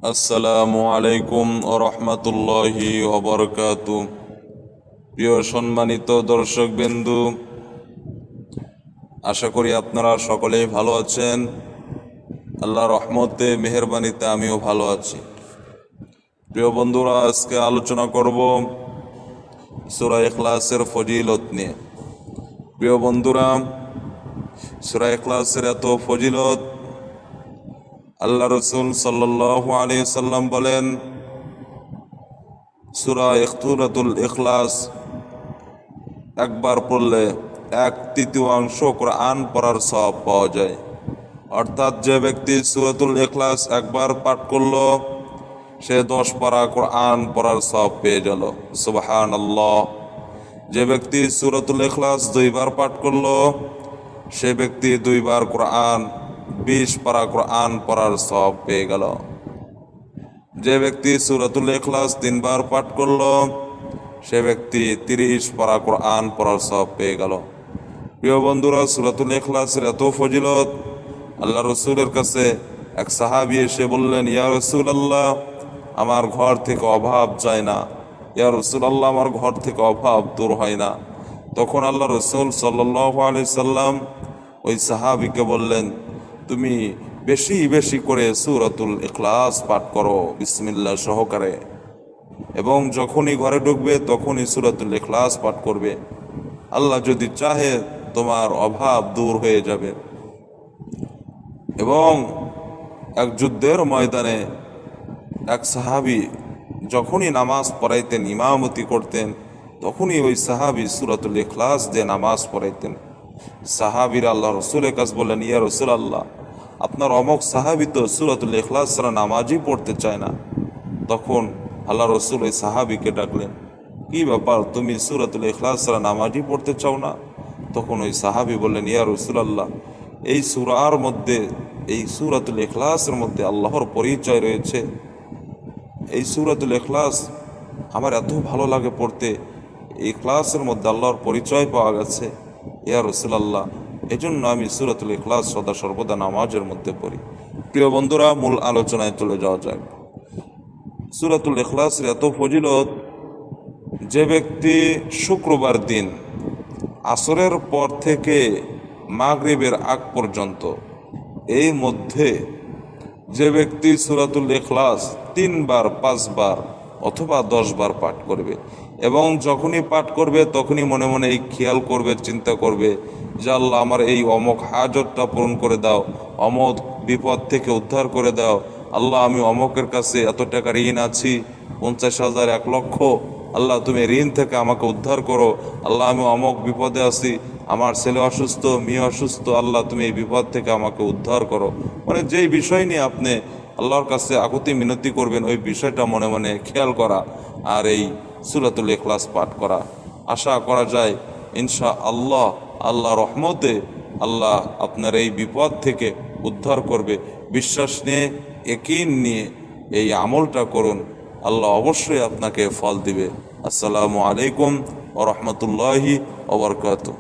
আসসালামু আলাইকুম ওয়া রাহমাতুল্লাহি ওয়া বারাকাতুহু। প্রিয় সম্মানিত দর্শকবৃন্দু, আশা করি আপনারা সকলেই ভালো আছেন। আল্লাহর রহমতে মেহেরবানিতে আমিও ভালো আছি। প্রিয় বন্ধুরা, আজকে আলোচনা করব সূরা ইখলাসের ফজিলত নিয়ে। প্রিয় বন্ধুরা, সূরা ইখলাসের এত ফজিলত, আল্লাহ রাসূল সাল্লাল্লাহু আলাইহি সাল্লাম বলেন, সূরা সূরাতুল ইখলাস একবার পড়লে 1/3 কোরআন পড়ার সওয়াব পাওয়া যায়। অর্থাৎ যে ব্যক্তি সূরাতুল ইখলাস একবার পাঠ করলো, সে 10 পারা কোরআন পড়ার সওয়াব পেয়ে গেল। সুবহানাল্লাহ। যে ব্যক্তি সূরাতুল ইখলাস 2 বার পাঠ করলো, সে ব্যক্তি 2 বার কোরআন 20 পারা কোরআন পড়ার সওয়াব পেয়ে গেল। যে ব্যক্তি সূরাতুল ইখলাস 3 বার পাঠ করলো, সে ব্যক্তি 30 পারা কোরআন পড়ার সওয়াব পেয়ে গেল। প্রিয় বন্ধুরা, সূরাতুল ইখলাসের এত ফজিলত, আল্লাহ রসুলের কাছে এক সাহাবী এসে বললেন, ইয়া রাসূলুল্লাহ, আমার ঘর থেকে অভাব যায় না। ইয়া রাসূলুল্লাহ, আমার ঘর থেকে অভাব দূর হয় না। তখন আল্লাহ রসুল সাল্লাল্লাহু আলাইহি সাল্লাম ওই সাহাবীকে বললেন, তুমি বেশি বেশি করে সূরাতুল ইখলাস পাঠ করো বিসমিল্লাহ সহকারে, এবং যখনই ঘরে ঢুকবে তখনই সূরাতুল ইখলাস পাঠ করবে। আল্লাহ যদি চাহে তোমার অভাব দূর হয়ে যাবে। এবং এক যুদ্ধের ময়দানে এক সাহাবী যখনই নামাজ পড়াইতেন, ইমামতি করতেন, তখনই ওই সাহাবী সূরাতুল ইখলাস দিয়ে নামাজ পড়াইতেন। সাহাবীরা আল্লাহ রসুলের কাছে বললেন, ইয়া রাসূলুল্লাহ, আপনার অমুক সাহাবী তো সূরাতুল ইখলাস ছাড়া নামাজই পড়তে চায় না। তখন আল্লাহ রসুল ওই সাহাবীকে ডাকলেন, কি ব্যাপার, তুমি সূরাতুল ইখলাস ছাড়া নামাজই পড়তে চাও না? তখন ওই সাহাবী বললেন, ইয়া রাসূলুল্লাহ, এই সূরার মধ্যে, এই সূরাতুল ইখলাসের মধ্যে আল্লাহর পরিচয় রয়েছে। এই সূরাতুল ইখলাস আমার এত ভালো লাগে পড়তে, এই ক্লাসের মধ্যে আল্লাহর পরিচয় পাওয়া গেছে। ইয়া রাসূলুল্লাহ, এজন্য আমি সূরাতুল ইখলাস সদা সর্বদা নামাজের মধ্যে পড়ি। প্রিয় বন্ধুরা, মূল আলোচনায় চলে যাওয়া যাক। সূরাতুল ইখলাসের এত ফজিলত, যে ব্যক্তি শুক্রবার দিন আসরের পর থেকে মাগরিবের আগ পর্যন্ত এই মধ্যে যে ব্যক্তি সূরাতুল ইখলাস 3 বার, 5 বার অথবা 10 বার পাঠ করবে, এবং যখনই পাঠ করবে তখনই মনে মনে এই খেয়াল করবে, চিন্তা করবে যে আল্লাহ, আমার এই অমুক হাজতটা পূরণ করে দাও, অমুক বিপদ থেকে উদ্ধার করে দাও। আল্লাহ, আমি অমুকের কাছে এত টাকা ঋণ আছি, 50,000, 1 লক্ষ। আল্লাহ, তুমি ঋণ থেকে আমাকে উদ্ধার করো। আল্লাহ, আমি অমুক বিপদে আছি, আমার ছেলে অসুস্থ, মেয়ে অসুস্থ। আল্লাহ, তুমি এই বিপদ থেকে আমাকে উদ্ধার করো। মানে যেই বিষয় নিয়ে আপনি আল্লাহর কাছে আকুতি মিনতি করবেন, ওই বিষয়টা মনে মনে খেয়াল করা আর এই সূরাতুল ইখলাস পাঠ করা। আশা করা যায় ইনশা আল্লাহ, আল্লাহ রহমতে আল্লাহ আপনার এই বিপদ থেকে উদ্ধার করবে। বিশ্বাস নিয়ে, ইয়াকিন নিয়ে এই আমলটা করুন, আল্লাহ অবশ্যই আপনাকে ফল দিবে। আসসালামু আলাইকুম ওয়া রাহমাতুল্লাহি ওয়া বারাকাতুহু।